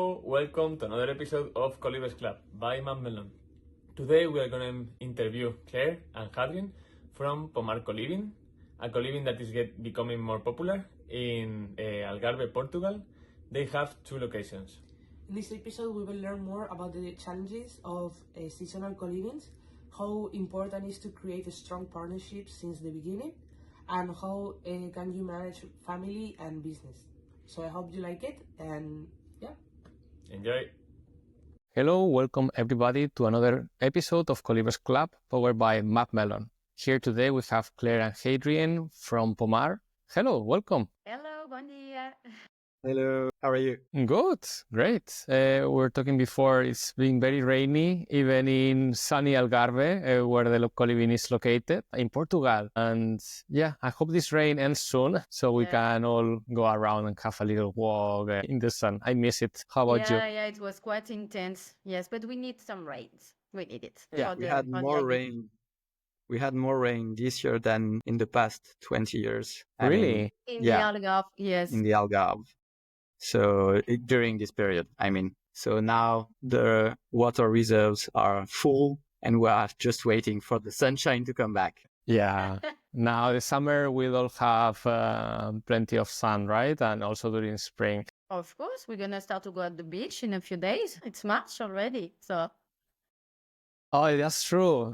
Hello, welcome to another episode of Colivers Club by Melon. Today we are going to interview Claire and Hadrien from Pomar Coliving, a coliving that is becoming more popular in Algarve, Portugal. They have two locations. In this episode, we will learn more about the challenges of seasonal colivings, how important it is to create a strong partnership since the beginning, and how can you manage family and business. So I hope you like it, and yeah. Enjoy! Hello, welcome everybody to another episode of Colivers Club powered by Melon. Here today we have Claire and Hadrien from Pomar. Hello, welcome. Hello, bom dia. Hello, how are you? Good, great. We were talking before, it's been very rainy, even in sunny Algarve, where the coliving is located, in Portugal. And yeah, I hope this rain ends soon, so we can all go around and have a little walk in the sun. I miss it. How about you? Yeah, it was quite intense. Yes, but we need some rains. We need it. Yeah, we had more rain. We had more rain this year than in the past 20 years. Really? In the Algarve, yes. In the Algarve. So during this period, so now the water reserves are full and we are just waiting for the sunshine to come back. Yeah. Now the summer we'll all have plenty of sun, right? And also during spring. Of course, we're going to start to go at the beach in a few days. It's March already, so. Oh, that's true.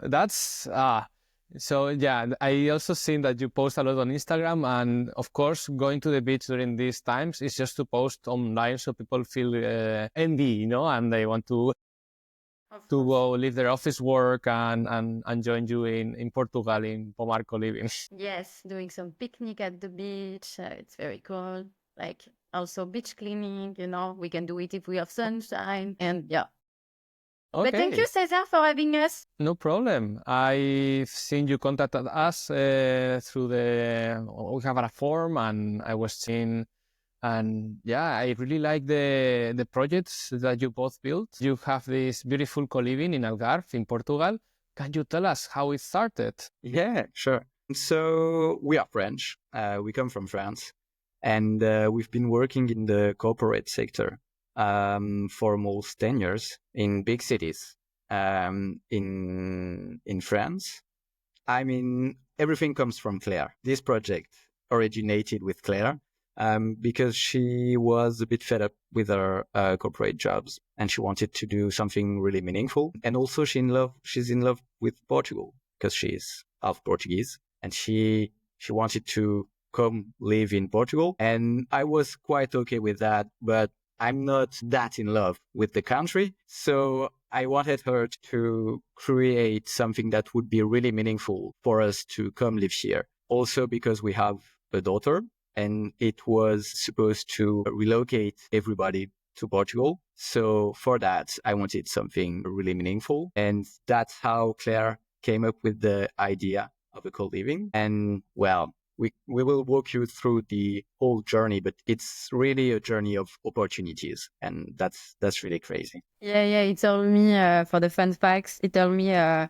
So yeah, I also seen that you post a lot on Instagram, and of course, going to the beach during these times is just to post online so people feel envy, and they want to go leave their office work and join you in Portugal in Pomar Coliving. Yes, doing some picnic at the beach. It's very cool. Like also beach cleaning, we can do it if we have sunshine, and yeah. Okay. But thank you, Cesar, for having us. No problem. I've seen you contacted us through we have a form, and I was seeing, and yeah, I really like the projects that you both built. You have this beautiful coliving in Algarve in Portugal. Can you tell us how it started? Yeah, sure. So we are French. We come from France, and we've been working in the corporate sector for almost 10 years in big cities in France. Everything comes from Claire. This project originated with Claire because she was a bit fed up with her corporate jobs and she wanted to do something really meaningful. And also she's in love with Portugal because she's half Portuguese, and she wanted to come live in Portugal. And I was quite okay with that, but I'm not that in love with the country. So I wanted her to create something that would be really meaningful for us to come live here. Also because we have a daughter and it was supposed to relocate everybody to Portugal. So for that, I wanted something really meaningful. And that's how Claire came up with the idea of a co-living. And well, we will walk you through the whole journey, but it's really a journey of opportunities, and that's really crazy. Yeah. He told me for the fun facts. He told me, Claire,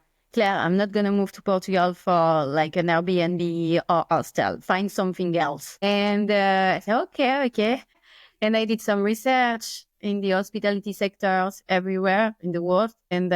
I'm not gonna move to Portugal for like an Airbnb or hostel. Find something else. And I said, okay. And I did some research in the hospitality sectors everywhere in the world, and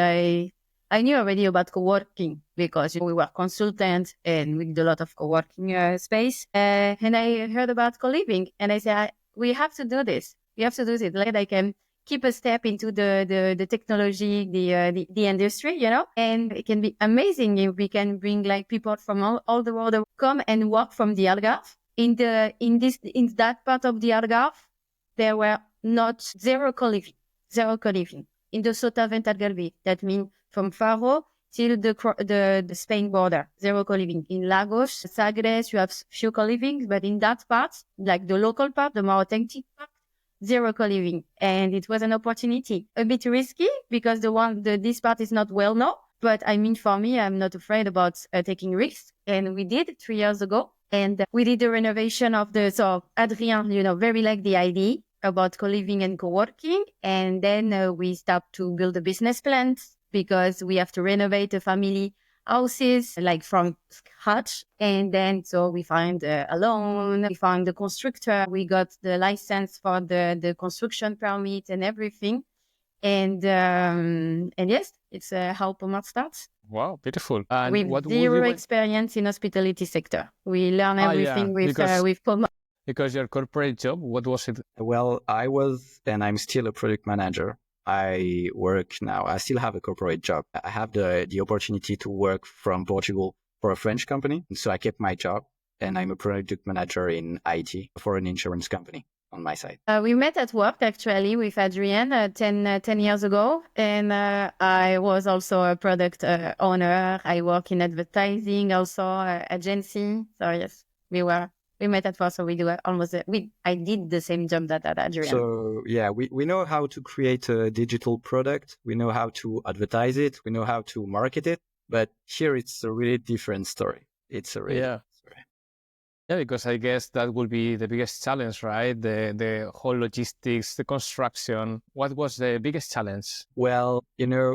I knew already about co-working because we were consultants and we did a lot of co-working space. And I heard about co-living, and I said, we have to do this. We have to do this. Like I can keep a step into the technology, the industry, and it can be amazing if we can bring like people from all the world come and work from the Algarve. In that part of the Algarve, there were zero co-living. In the Sotavent Algarve, that means from Faro till the Spain border, zero co-living. In Lagos, Sagres, you have few co-livings, but in that part, like the local part, the more authentic part, zero co-living. And it was an opportunity. A bit risky because this part is not well known. But for me, I'm not afraid about taking risks. And we did 3 years ago. And we did the renovation so Hadrien, very like the idea about co-living and co-working. And then we start to build a business plan because we have to renovate a family houses, like from scratch. And then, so we find a loan, we found the constructor, we got the license for the construction permit and everything. And yes, it's how Pomar starts. Wow, beautiful. And With what would zero you experience in hospitality sector. We learn everything because with Pomar. your corporate job, what was it? Well, I was, and I'm still a product manager. I work now. I still have a corporate job. I have the opportunity to work from Portugal for a French company. So I kept my job, and I'm a product manager in IT for an insurance company on my side. We met at work actually with Hadrien 10 years ago, and I was also a product owner. I work in advertising, also agency. So yes, we met at work. So we do I did the same job that Hadrien. So yeah, we know how to create a digital product. We know how to advertise it. We know how to market it. But here it's a really different story. It's a really different story. Yeah, because I guess that will be the biggest challenge, right? The whole logistics, the construction. What was the biggest challenge? Well,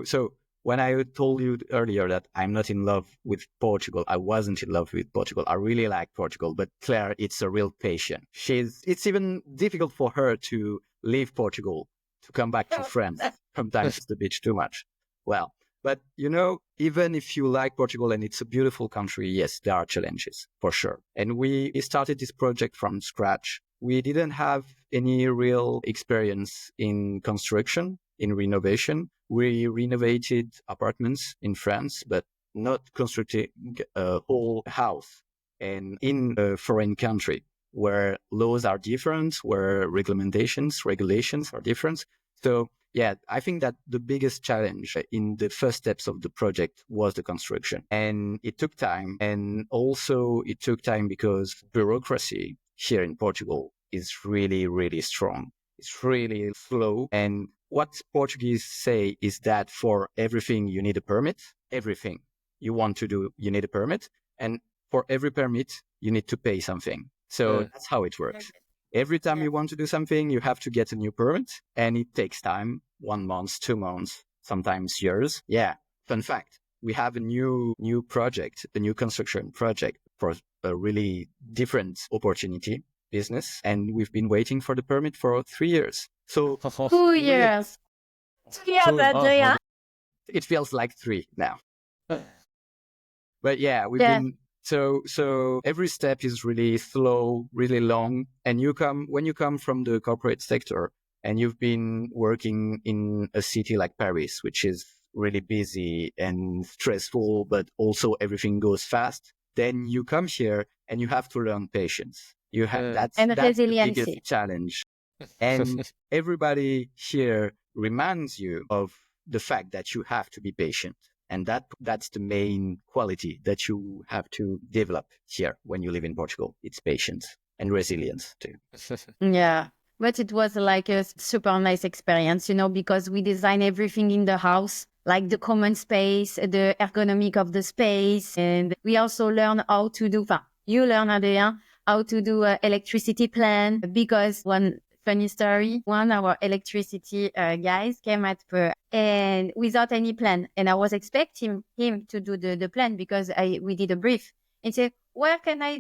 so when I told you earlier that I'm not in love with Portugal, I wasn't in love with Portugal. I really like Portugal, but Claire, it's a real patient. It's even difficult for her to leave Portugal to come back to France. Sometimes it's a bit too much. Well, but even if you like Portugal and it's a beautiful country, yes, there are challenges for sure. And we started this project from scratch. We didn't have any real experience in construction, in renovation. We renovated apartments in France, but not constructing a whole house and in a foreign country where laws are different, where regulations are different. So yeah, I think that the biggest challenge in the first steps of the project was the construction. And it took time. And also it took time because bureaucracy here in Portugal is really, really strong. It's really slow. And what Portuguese say is that for everything you need a permit. Everything you want to do, you need a permit. And for every permit, you need to pay something. So that's how it works. Every time you want to do something, you have to get a new permit, and it takes time, 1 month, 2 months, sometimes years. Yeah. Fun fact, we have a new project, a new construction project for a really different opportunity business. And we've been waiting for the permit for 3 years. So 2 years. 2 years, Hadrien. It feels like 3 now. But yeah, we've been... So every step is really slow, really long. And when you come from the corporate sector and you've been working in a city like Paris, which is really busy and stressful, but also everything goes fast, then you come here and you have to learn patience. That's the biggest challenge. And everybody here reminds you of the fact that you have to be patient. And that's the main quality that you have to develop here when you live in Portugal. It's patience and resilience too. Yeah, but it was like a super nice experience, because we design everything in the house, like the common space, the ergonomic of the space. And we also learn how to do, you learn, Hadrien, how to do an electricity plan, because one funny story, our electricity guys came at and without any plan. And I was expecting him to do the plan because we did a brief and said, where can I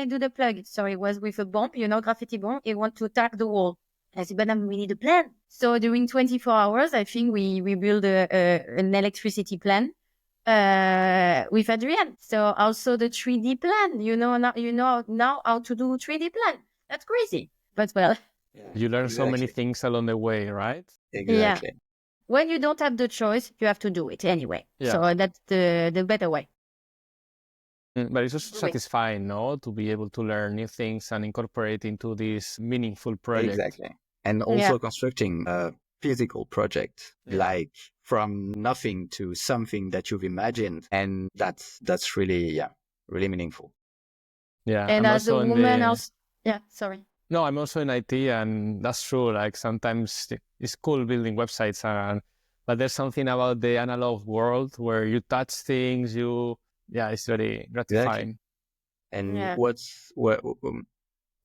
do the plug? So it was with a bomb, graffiti bomb. He want to tag the wall. I said, but we need a plan. So during 24 hours, I think we built an electricity plan with Hadrien. So also the 3D plan, now how to do 3D plan. That's crazy. But well. You learn so many things along the way, right? Exactly. Yeah. When you don't have the choice, you have to do it anyway. Yeah. So that's the better way. But it's also satisfying, no? To be able to learn new things and incorporate into this meaningful project. Exactly. And also constructing a physical project, like from nothing to something that you've imagined. And that's really, really meaningful. Yeah. And I'm as a woman also... Yeah, sorry. No, I'm also in IT, and that's true. Like sometimes it's cool building websites, but there's something about the analog world where you touch things. It's very gratifying. And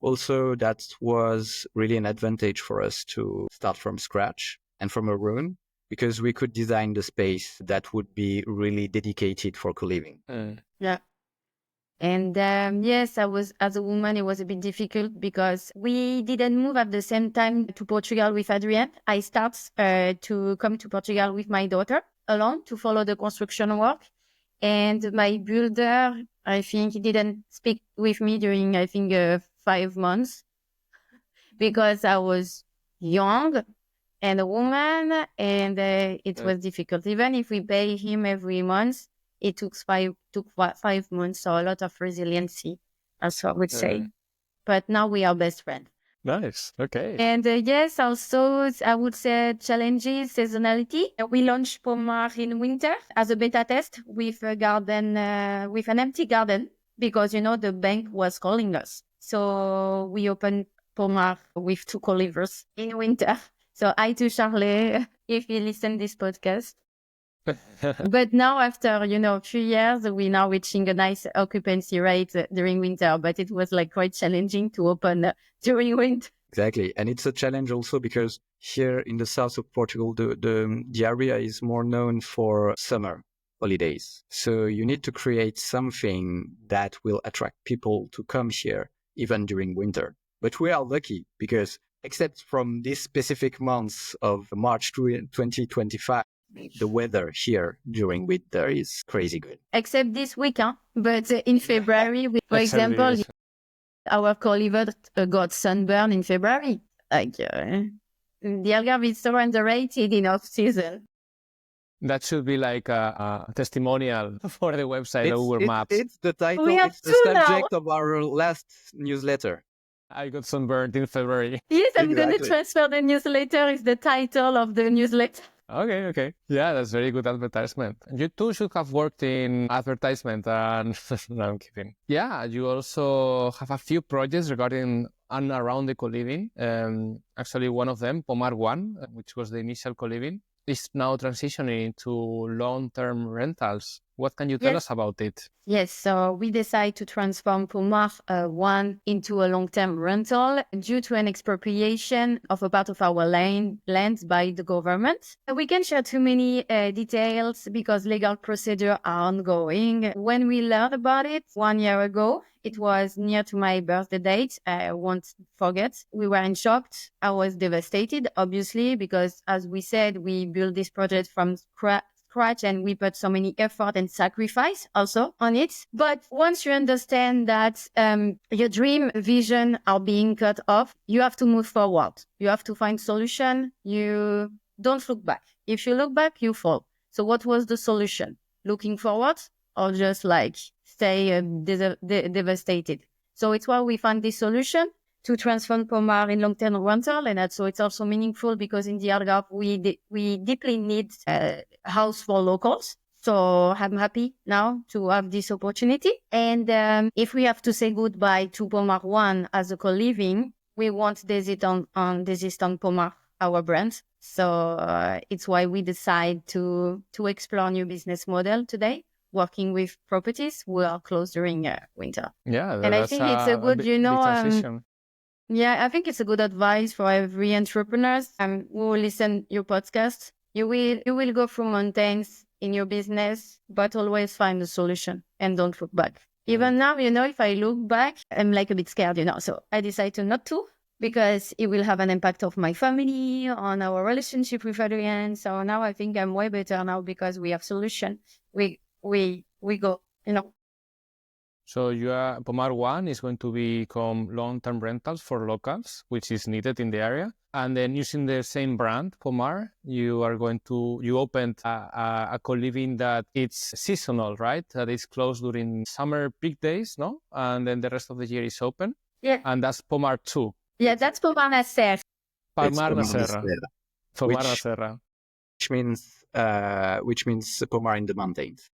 also that was really an advantage for us to start from scratch and from a ruin, because we could design the space that would be really dedicated for co-living. Yeah. And yes, as a woman, it was a bit difficult because we didn't move at the same time to Portugal with Hadrien. I start to come to Portugal with my daughter alone to follow the construction work. And my builder, I think he didn't speak with me during, 5 months because I was young and a woman, and it was difficult. Even if we pay him every month, it took 5 months, so a lot of resiliency, also I would say. But now we are best friends. Nice. Okay. And yes, also I would say challenges, seasonality. We launched Pomar in winter as a beta test with a garden, with an empty garden, because the bank was calling us. So we opened Pomar with 2 Colivers in winter. So hi to Charlie, if you listen this podcast. But now after, a few years, we're now reaching a nice occupancy rate during winter, but it was quite challenging to open during winter. Exactly. And it's a challenge also because here in the south of Portugal, the area is more known for summer holidays. So you need to create something that will attract people to come here even during winter. But we are lucky because except from these specific months of March 2025, the weather here during winter is crazy good. Except this week, but in February, for example, our Colivers got sunburn in February. The Algarve is so underrated in off-season. That should be like a testimonial for the website of Google Maps. It's the title, We have it's the 2 now. subject of our last newsletter. I got sunburned in February. Yes, I'm going to Exactly. transfer the newsletter. Is the title of the newsletter. Okay. Yeah, that's very good advertisement. You too should have worked in advertisement and no, I'm kidding. Yeah, you also have a few projects regarding and around the co-living. Actually, one of them, Pomar 1, which was the initial co-living, is now transitioning into long-term rentals. What can you tell us about it? Yes, so we decided to transform Pomar 1 into a long-term rental due to an expropriation of a part of our lands by the government. We can't share too many details because legal procedures are ongoing. When we learned about it 1 year ago, it was near to my birthday date. I won't forget. We were in shock. I was devastated, obviously, because as we said, we built this project from scratch and we put so many effort and sacrifice also on it. But once you understand that your dream vision are being cut off, you have to move forward. You have to find solution. You don't look back. If you look back, you fall. So what was the solution? Looking forward or just stay devastated? So it's why we found this solution to transform Pomar in long-term rental, and so it's also meaningful because in the Algarve we deeply need a house for locals. So I'm happy now to have this opportunity. And if we have to say goodbye to Pomar 1 as a co-living, we won't desist on Pomar, our brand. So it's why we decide to explore new business model today, working with properties who are closed during winter. Yeah, and I think it's a good, big transition. Yeah, I think it's a good advice for every entrepreneurs who will listen your podcast. You will go through mountains in your business, but always find a solution and don't look back. Even now, if I look back, I'm a bit scared, So I decided not to because it will have an impact of my family, on our relationship with Hadrien. So now I think I'm way better now because we have solution. We go, So Pomar 1 is going to become long-term rentals for locals, which is needed in the area. And then using the same brand, Pomar, you opened a co-living that it's seasonal, right? That is closed during summer peak days, no? And then the rest of the year is open. Yeah. And that's Pomar 2. Yeah, that's Pomar Nacer. Pomar Nacerra. Pomar Nacerra. Which means Pomar in the mountains.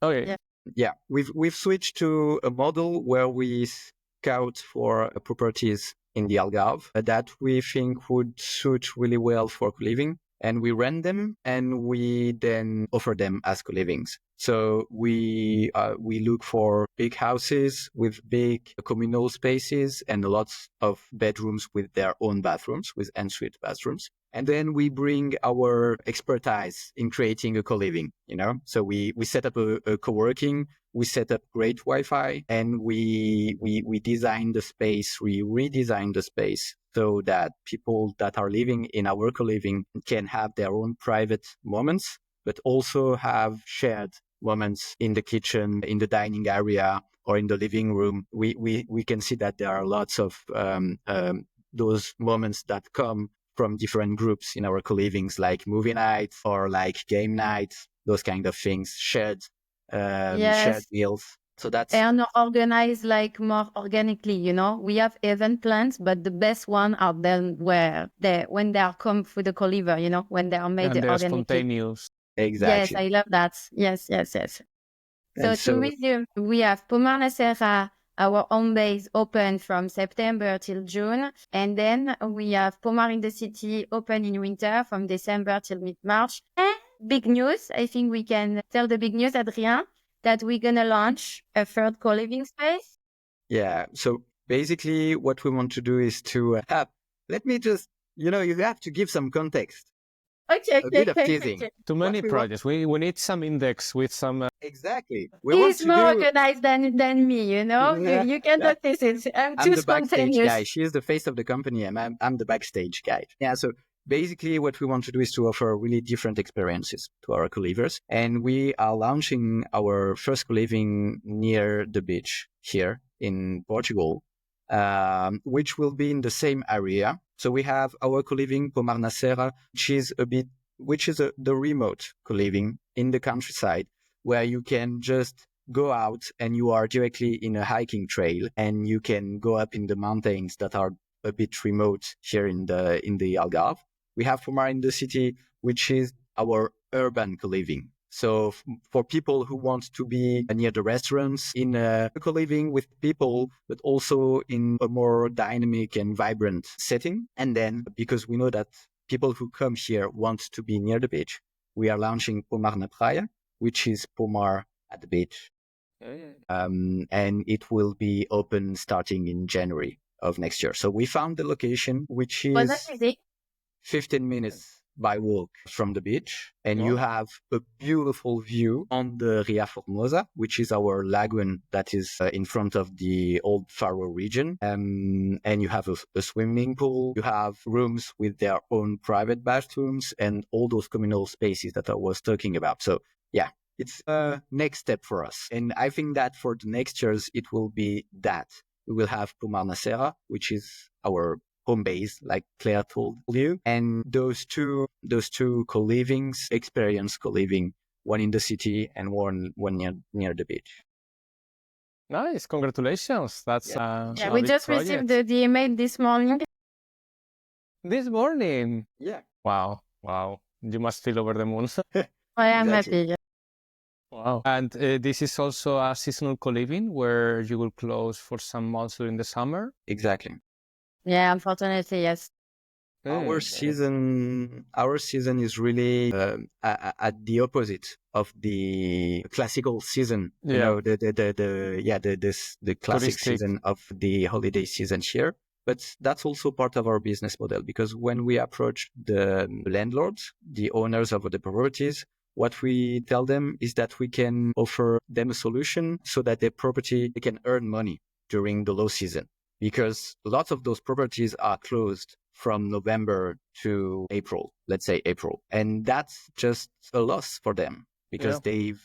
Okay. Yeah, we've switched to a model where we scout for properties in the Algarve that we think would suit really well for co-living, and we rent them and we then offer them as co-livings. So we look for big houses with big communal spaces and lots of bedrooms with their own bathrooms, with ensuite bathrooms. And then we bring our expertise in creating a co-living, So we set up a co-working, we set up great Wi-Fi, and we design the space, we redesign the space so that people that are living in our co-living can have their own private moments, but also have shared moments in the kitchen, in the dining area, or in the living room. We can see that there are lots of those moments that come from different groups in our co-livings, like movie nights or like game nights, those kind of things, shared meals. So that's and organized like more organically. We have event plans, but the best one are then when they are come for the Coliver, when they are made And they're organically. spontaneous. exactly. Yes, I love that. Yes. So to resume, we have Pomar Nacera, our home base, open from September till June. And then we have Pomar in the City open in winter from December till mid-March. And big news, I think we can tell the big news, Hadrien, that we're going to launch a third co-living space. Yeah. So basically what we want to do is to let me just, you have to give some context. Okay. A bit of teasing. Too many projects. We need some index with some... Exactly. He's more organized than me, Yeah. You cannot this is. I'm too the backstage spontaneous. guy. She is the face of the company, and I'm the backstage guy. Yeah. So basically, what we want to do is to offer really different experiences to our co-livers, and we are launching our first co-living near the beach here in Portugal, which will be in the same area. So we have our co-living Pomar Nacera, which is the remote co-living in the countryside, where you can just go out and you are directly in a hiking trail, and you can go up in the mountains that are a bit remote here in the Algarve. We have Pomar in the City, which is our urban co-living. So for people who want to be near the restaurants, in a co-living with people, but also in a more dynamic and vibrant setting. And then, because we know that people who come here want to be near the beach, we are launching Pomar na Praia, which is Pomar at the beach. And it will be open starting in January of next year. So we found the location, which is 15 minutes by walk from the beach, and you have a beautiful view on the Ria Formosa, which is our lagoon that is in front of the old Faro region. And you have a swimming pool, you have rooms with their own private bathrooms, and all those communal spaces that I was talking about. So yeah, it's a next step for us. And I think that for the next years, it will be that. We will have Pomar Nacera, which is our home base, like Claire told you. And those two co-livings, experience co-living, one in the city and one near the beach. Nice, congratulations. That's we just received the email this morning. This morning? Yeah. Wow. You must feel over the moon. I am happy. Wow. And this is also a seasonal co-living where you will close for some months during the summer? Exactly. Yeah, unfortunately, yes. Our season is really at the opposite of the classical season. Yeah. The classic season of the holiday season here. But that's also part of our business model, because when we approach the landlords, the owners of the properties, what we tell them is that we can offer them a solution so that their property can earn money during the low season. Because lots of those properties are closed from November to April, let's say April. And that's just a loss for them, because they've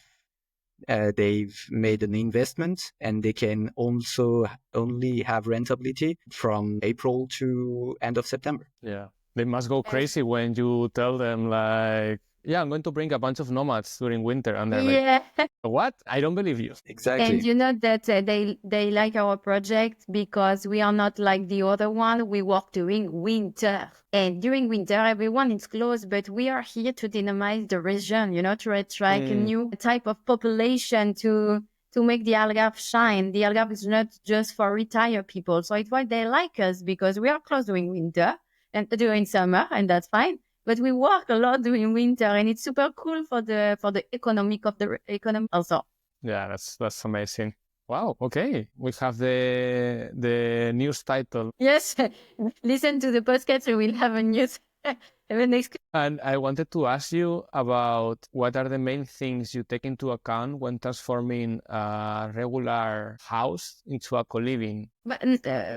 made an investment, and they can also only have rentability from April to end of September. Yeah. They must go crazy when you tell them like, yeah, I'm going to bring a bunch of nomads during winter. And they're like, what? I don't believe you. Exactly. And you know that they like our project because we are not like the other one. We work during winter. And during winter, everyone is closed, but we are here to dynamize the region, to attract a new type of population to make the Algarve shine. The Algarve is not just for retired people. So it's why they like us, because we are closed during winter and during summer, and that's fine. But we work a lot during winter, and it's super cool for the economy also. Yeah, that's amazing. Wow. Okay, we have the news title. Yes, listen to the podcast. We will have a news And I wanted to ask you about what are the main things you take into account when transforming a regular house into a co-living? But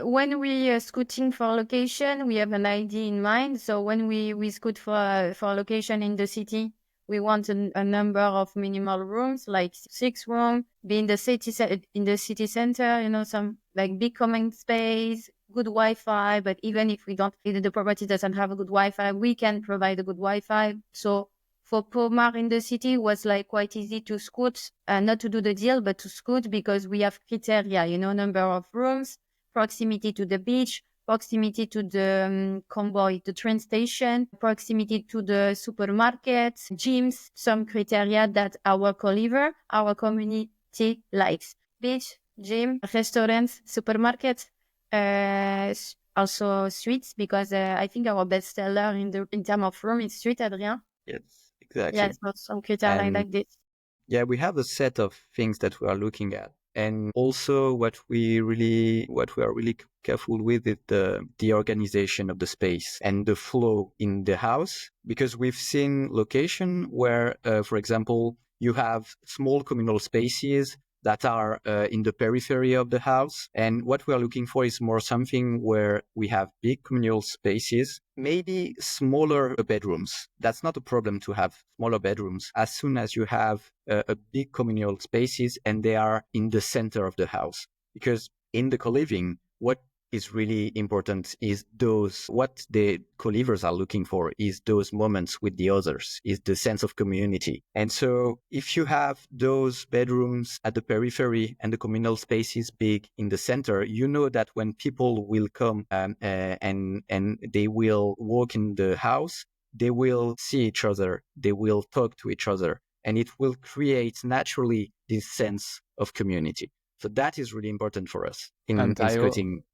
when we are scouting for location, we have an idea in mind. So when we scout for location in the city, we want a number of minimal rooms, like 6 rooms, be in the city center. Some like big common space, good Wi-Fi. But even if the property doesn't have a good Wi-Fi, we can provide a good Wi-Fi. So for Pomar in the city, it was like quite easy to scout, not to do the deal, but to scout because we have criteria, number of rooms, proximity to the beach, proximity to the convoy, the train station, proximity to the supermarket, gyms, some criteria that our community likes. Beach, gym, restaurants, supermarket, also streets, because I think our best seller in terms of room is street, Hadrien. Yes, exactly. Yes, some criteria And like this. yeah, we have a set of things that we are looking at. And also what we are really careful with is the organization of the space and the flow in the house, because we've seen location where, for example, you have small communal spaces that are in the periphery of the house. And what we are looking for is more something where we have big communal spaces, maybe smaller bedrooms. That's not a problem to have smaller bedrooms as soon as you have a big communal spaces and they are in the center of the house. Because in the co-living, what is really important is what the Colivers are looking for is those moments with the others, is the sense of community. And so if you have those bedrooms at the periphery and the communal spaces big in the center, you know that when people will come and they will walk in the house, they will see each other, they will talk to each other, and it will create naturally this sense of community. So that is really important for us in scouting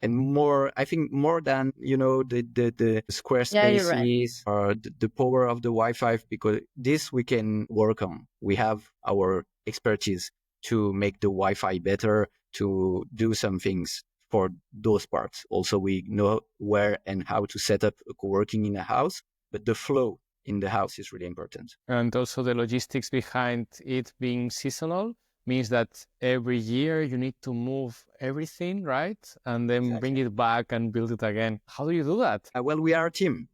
and more, I think more than, the square spaces or the power of the Wi-Fi, because this we can work on. We have our expertise to make the Wi-Fi better, to do some things for those parts. Also, we know where and how to set up a co-working in a house, but the flow in the house is really important. And also the logistics behind it being seasonal means that every year you need to move everything, right? And then bring it back and build it again. How do you do that? Well, we are a team.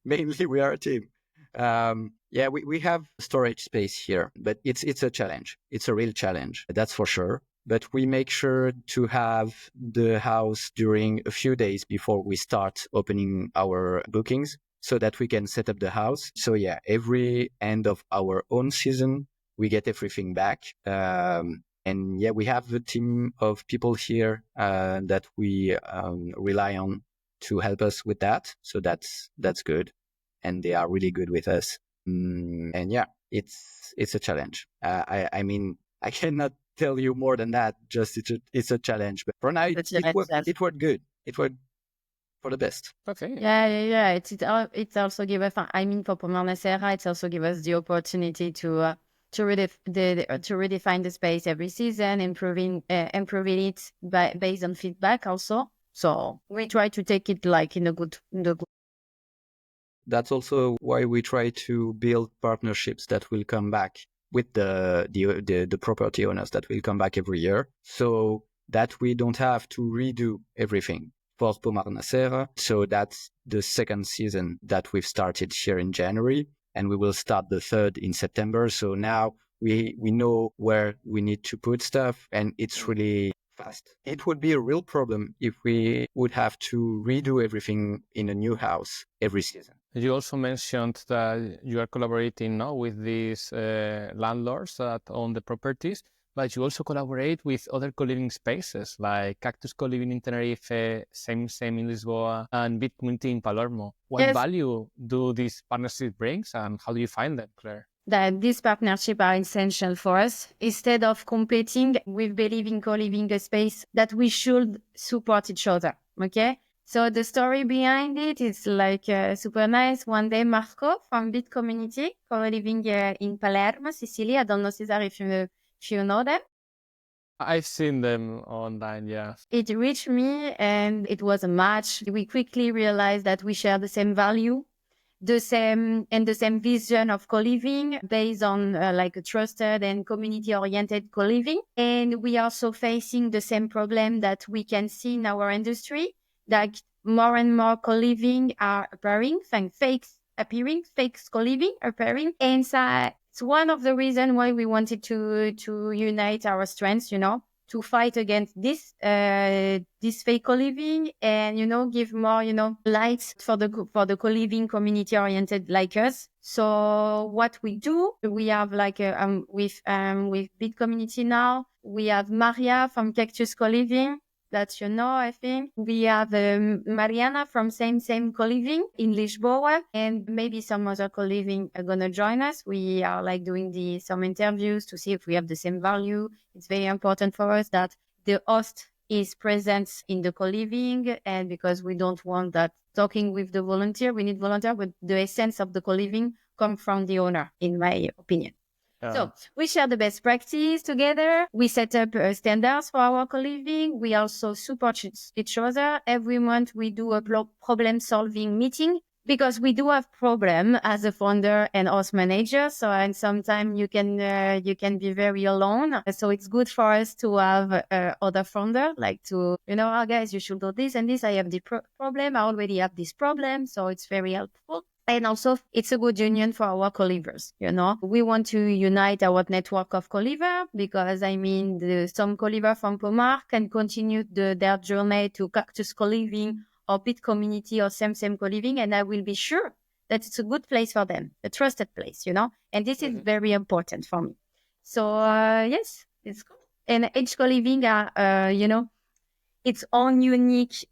Mainly we are a team. We have storage space here, but it's a challenge. It's a real challenge, that's for sure. But we make sure to have the house during a few days before we start opening our bookings so that we can set up the house. So yeah, every end of our own season, we get everything back. And yeah, we have a team of people here that we rely on to help us with that. So that's good. And they are really good with us. And yeah, it's a challenge. I mean, I cannot tell you more than that. Just it's a challenge. But for now, it worked good. It worked for the best. Okay. Yeah. It also give us, I mean, for Pomar Coliving, it also give us the opportunity to redefine the space every season, improving it based on feedback also. So we try to take it like in the good. That's also why we try to build partnerships that will come back with the property owners that will come back every year, so that we don't have to redo everything for Pomar Coliving. So that's the second season that we've started here in January. And we will start the third in September. So now we know where we need to put stuff, and it's really fast. It would be a real problem if we would have to redo everything in a new house every season. You also mentioned that you are collaborating now with these landlords that own the properties, but you also collaborate with other co-living spaces like Cactus Co-living in Tenerife, same in Lisboa, and Bit Community in Palermo. What value do these partnerships bring, and how do you find them, Claire? That these partnerships are essential for us. Instead of competing, we believe in co-living a space that we should support each other, okay? So the story behind it is like super nice. One day, Marco from Bit Community, co-living in Palermo, Sicily. I don't know, Cesar, if you know them. I've seen them online, yeah. It reached me and it was a match. We quickly realized that we share the same value. the same vision of co-living based on like a trusted and community-oriented co-living. And we are also facing the same problem that we can see in our industry, like more and more co-living are appearing, fake co-living appearing. And so it's one of the reasons why we wanted to unite our strengths, to fight against this fake co-living and, give more, lights for the co-living community oriented like us. So what we do, we have like with big community now, we have Maria from Cactus Co-living that I think. We have Mariana from same co-living in Lisboa, and maybe some other co-living are going to join us. We are like doing some interviews to see if we have the same value. It's very important for us that the host is present in the co-living, and because we don't want that talking with the volunteer, we need volunteer, but the essence of the co-living comes from the owner, in my opinion. So we share the best practice together. We set up standards for our co-living. We also support each other. Every month we do a problem-solving meeting because we do have problem as a founder and host manager. So and sometimes you can be very alone. So it's good for us to have other founder like to oh, guys, you should do this and this. I have the problem. I already have this problem. So it's very helpful. And also, it's a good union for our Colivers, We want to unite our network of Colivers because, some Colivers from Pomar can continue their journey to Cactus Co-living or Pit Community or same Co-living, and I will be sure that it's a good place for them, a trusted place, And this is very important for me. So, yes, it's good. And each Co-living are, its own unique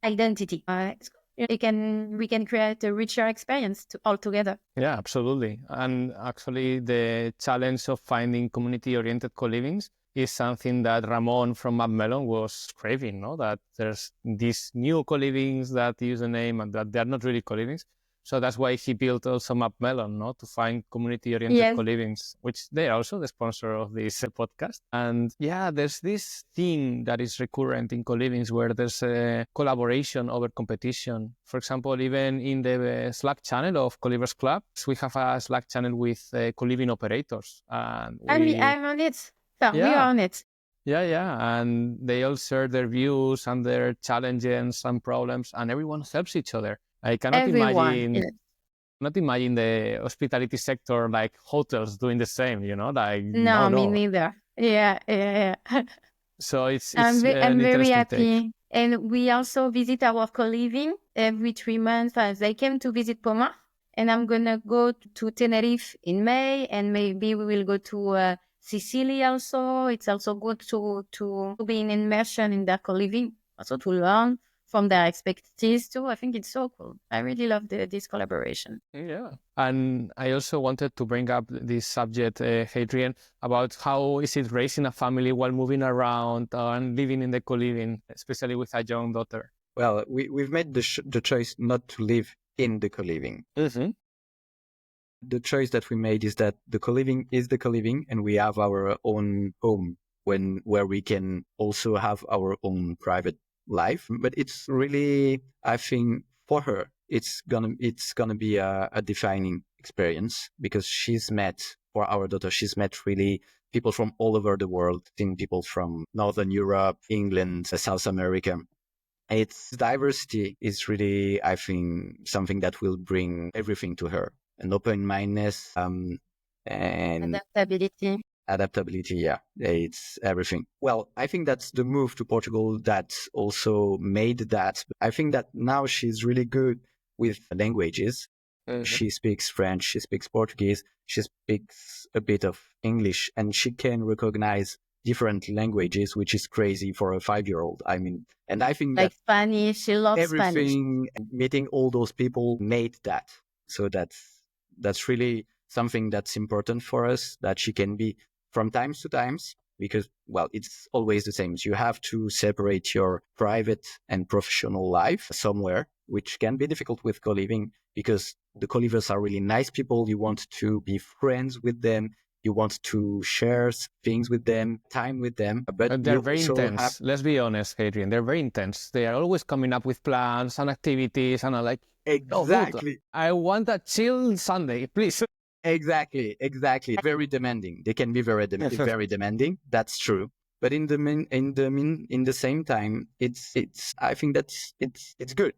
identity. It's good. We can create a richer experience all together. Yeah, absolutely. And actually, the challenge of finding community-oriented co-livings is something that Ramon from MapMelon was craving, that there's these new co-livings that use a name and that they're not really co-livings. So that's why he built also MapMelon, to find community-oriented co-livings, which they are also the sponsor of this podcast. And yeah, there's this theme that is recurrent in co-livings where there's a collaboration over competition. For example, even in the Slack channel of Colivers Club, we have a Slack channel with co-living operators. And I'm on it. So we are on it. Yeah. And they all share their views and their challenges and problems, and everyone helps each other. I cannot imagine the hospitality sector like hotels doing the same, like no, me neither. Yeah. So it's I'm very happy. Take. And we also visit our co-living every 3 months. They came to visit Pomar, and I'm gonna go to Tenerife in May, and maybe we will go to Sicily also. It's also good to be in immersion in their co-living, also to learn from their expertise too. I think it's so cool. I really love this collaboration. Yeah. And I also wanted to bring up this subject, Hadrien, about how is it raising a family while moving around and living in the co-living, especially with a young daughter? Well, we've made the choice not to live in the co-living. Mm-hmm. The choice that we made is that the co-living is the co-living, and we have our own home where we can also have our own private life. But it's really, I think, for her, it's gonna be a defining experience because for our daughter, she's met really people from all over the world, seen people from Northern Europe, England, South America. Its diversity is really, I think, something that will bring everything to her. An open-mindedness and adaptability, yeah, it's everything. Well, I think that's the move to Portugal that also made that. I think that now she's really good with languages. Mm-hmm. She speaks French, she speaks Portuguese, she speaks a bit of English, and she can recognize different languages, which is crazy for a 5-year-old. And I think like Spanish, she loves everything, Spanish. Meeting all those people made that. So that's really something that's important for us, that she can be from times to times, because, well, it's always the same. You have to separate your private and professional life somewhere, which can be difficult with co-living because the co-livers are really nice people. You want to be friends with them. You want to share things with them, time with them. But they're very intense. Let's be honest, Hadrien. They're very intense. They are always coming up with plans and activities and Exactly. I want a chill Sunday, please. Exactly. Very demanding. They can be very demanding. That's true. But in the same time, it's. I think that's it's good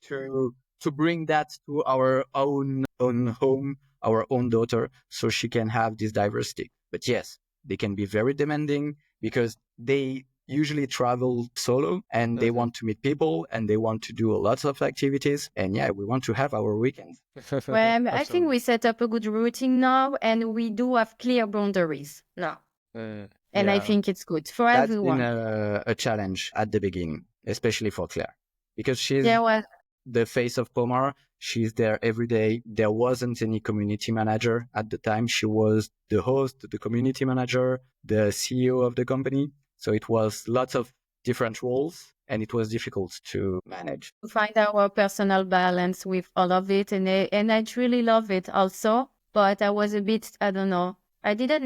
to bring that to our own home, our own daughter, so she can have this diversity. But yes, they can be very demanding because they usually travel solo and they want to meet people and they want to do a lot of activities. And yeah, we want to have our weekends. Well, I think we set up a good routine now, and we do have clear boundaries now. And I think it's good for That's everyone. been a challenge at the beginning, especially for Claire, because she's well, the face of Pomar. She's there every day. There wasn't any community manager at the time. She was the host, the community manager, the CEO of the company. So it was lots of different roles and it was difficult to manage. to find our personal balance with all of it, and I truly love it also. But I was a bit, I don't know, I didn't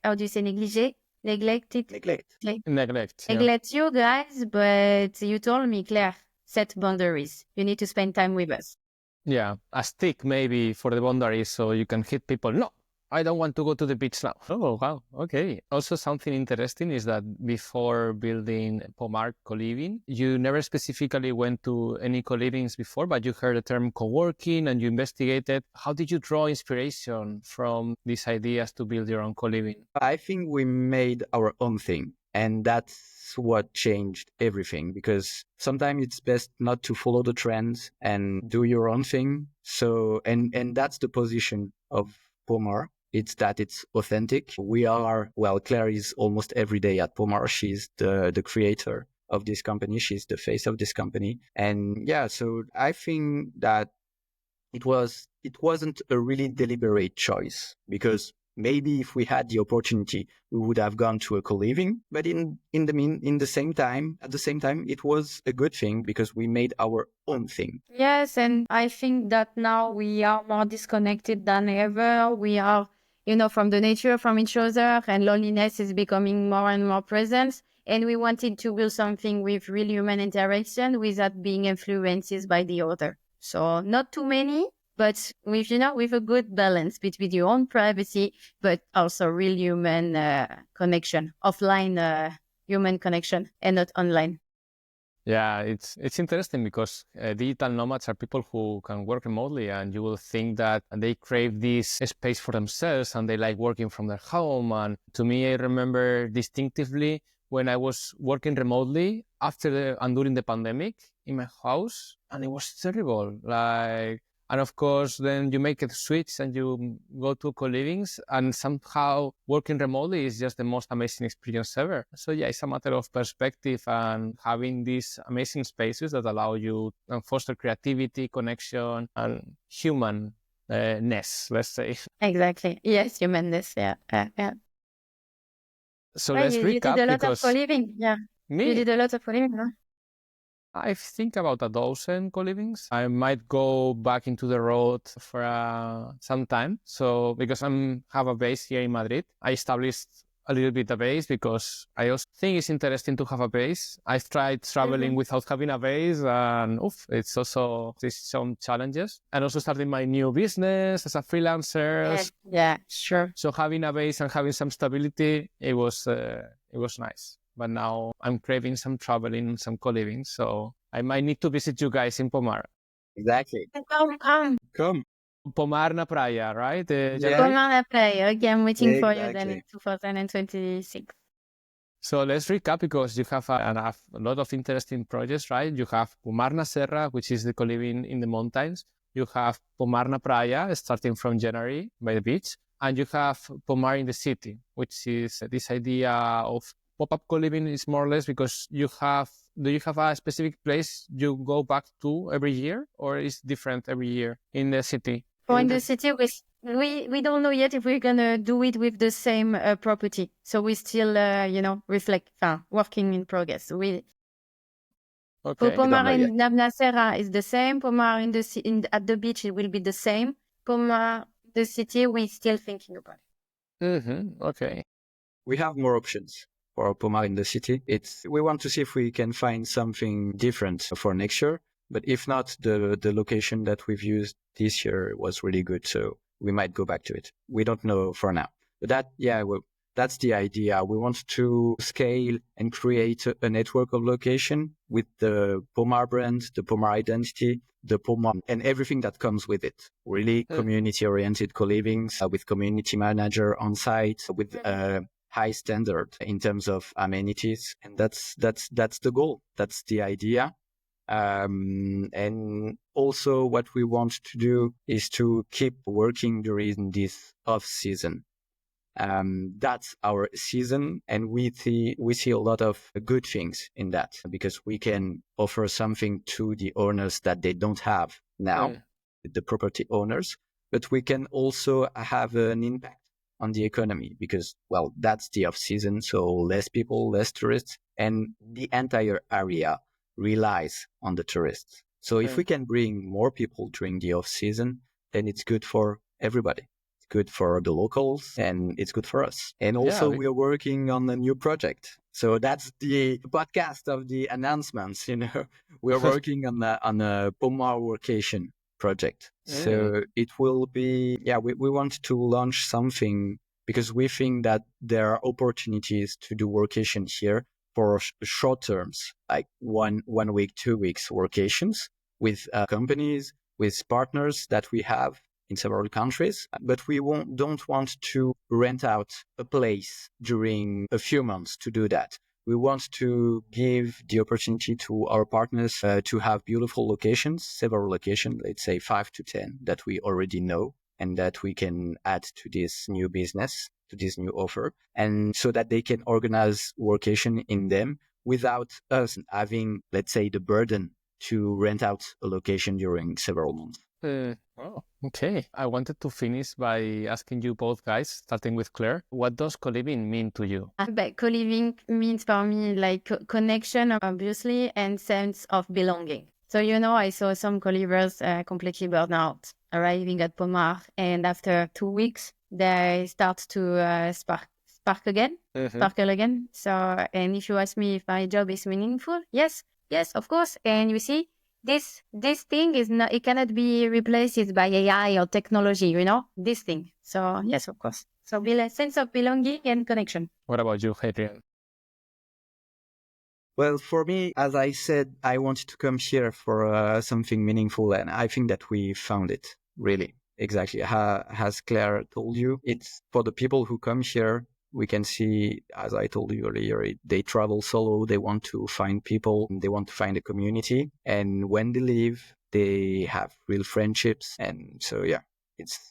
how do you say negligé? Neglect it? Neglect. Yeah. Neglect you guys, but you told me, Claire, set boundaries. You need to spend time with us. Yeah, a stick maybe for the boundaries so you can hit people. No, I don't want to go to the beach now. Oh, wow. Okay. Also, something interesting is that before building Pomar Coliving, you never specifically went to any colivings before, but you heard the term co-working and you investigated. How did you draw inspiration from these ideas to build your own coliving? I think we made our own thing, and that's what changed everything, because sometimes it's best not to follow the trends and do your own thing. So, and that's the position of Pomar. It's that it's authentic. Claire is almost every day at Pomar. She's the creator of this company. She's the face of this company. And yeah, so I think that it wasn't a really deliberate choice, because maybe if we had the opportunity, we would have gone to a co-living. But at the same time, it was a good thing because we made our own thing. Yes, and I think that now we are more disconnected than ever. We are, from the nature, from each other, and loneliness is becoming more and more present. And we wanted to build something with real human interaction without being influenced by the other. So not too many, but with a good balance between your own privacy, but also real human connection, offline human connection, and not online. Yeah, it's interesting because digital nomads are people who can work remotely, and you will think that they crave this space for themselves and they like working from their home. And to me, I remember distinctively when I was working remotely after and during the pandemic in my house, and it was terrible. And of course, then you make a switch and you go to co-livings, and somehow working remotely is just the most amazing experience ever. So yeah, it's a matter of perspective and having these amazing spaces that allow you and foster creativity, connection, and humanness, let's say. Exactly. Yes, humanness. Yeah. So let's recap. You did a lot of co-living. Yeah. Me? You did a lot of co-living, huh? I think about a dozen co-livings. I might go back into the road for some time. So because I have a base here in Madrid, I established a little bit a base because I also think it's interesting to have a base. I've tried traveling without having a base, and there's some challenges. And also starting my new business as a freelancer. Yeah, sure. So having a base and having some stability, it was nice. But now I'm craving some traveling, some co-living. So I might need to visit you guys in Pomar. Exactly. Come. Pomar na Praia, right? Pomar na Praia. Okay, I'm waiting for you then in 2026. So let's recap, because you have a lot of interesting projects, right? You have Pomar na Serra, which is the co-living in the mountains. You have Pomar na Praia, starting from January by the beach. And you have Pomar in the city, which is this idea of pop-up co-living is more or less because do you have a specific place you go back to every year, or is it different every year in the city? Or in the city, we don't know yet if we're going to do it with the same property. So we still, working in progress. Okay. Pomar in Na Serra is the same. Pomar at the beach, it will be the same. Pomar, the city, we're still thinking about it. Okay. We have more options for Pomar in the city. We want to see if we can find something different for next year. But if not, the location that we've used this year was really good. So we might go back to it. We don't know for now. But that's the idea. We want to scale and create a network of location with the Pomar brand, the Pomar identity, the Pomar, and everything that comes with it. Really community-oriented colivings with community manager on site with high standard in terms of amenities. And that's the goal. That's the idea. And also what we want to do is to keep working during this off season. That's our season, and we see a lot of good things in that because we can offer something to the owners that they don't have now, the property owners, but we can also have an impact on the economy because, well, that's the off season, so less people, less tourists, and the entire area relies on the tourists. So if we can bring more people during the off season, then it's good for everybody. Good for the locals and it's good for us. And also we are working on a new project. So that's the podcast of the announcements, we are working on a Pomar workation project. So it will be, we want to launch something because we think that there are opportunities to do workation here for short terms, like 1 week, 2 weeks workations with companies, with partners that we have in several countries, but we don't want to rent out a place during a few months to do that. We want to give the opportunity to our partners to have beautiful locations, several locations, let's say 5 to 10 that we already know and that we can add to this new business, to this new offer, and so that they can organize workation in them without us having, let's say, the burden to rent out a location during several months. Okay. I wanted to finish by asking you both guys, starting with Claire, what does coliving mean to you? But coliving means for me like connection, obviously, and sense of belonging. So, I saw some colivers completely burned out arriving at Pomar, and after 2 weeks, they start to sparkle again. So, and if you ask me if my job is meaningful, yes, of course. And you see, this thing is not, it cannot be replaced by AI or technology, this thing. So yes, of course. So a sense of belonging and connection. What about you, Hadrien? Well, for me, as I said, I wanted to come here for something meaningful, and I think that we found it, really. Exactly. As Claire told you, it's for the people who come here. We can see, as I told you earlier, they travel solo, they want to find people, they want to find a community. And when they leave, they have real friendships. And so,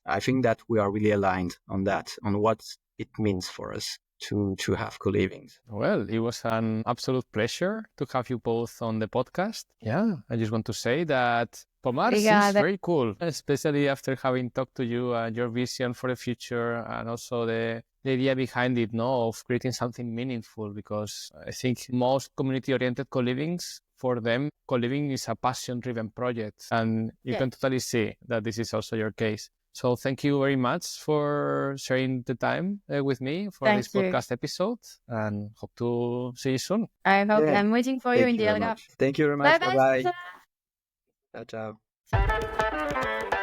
I think that we are really aligned on that, on what it means for us to have colivings. Well, it was an absolute pleasure to have you both on the podcast. Yeah, I just want to say that Pomar seems very cool, especially after having talked to you and your vision for the future and also the idea behind it, of creating something meaningful, because I think most community-oriented colivings, for them, coliving is a passion-driven project, and you can totally see that this is also your case. So thank you very much for sharing the time with me for this podcast episode, and hope to see you soon. I hope I'm waiting for you in the Algarve. Thank you very much. Bye-bye. Ciao, ciao.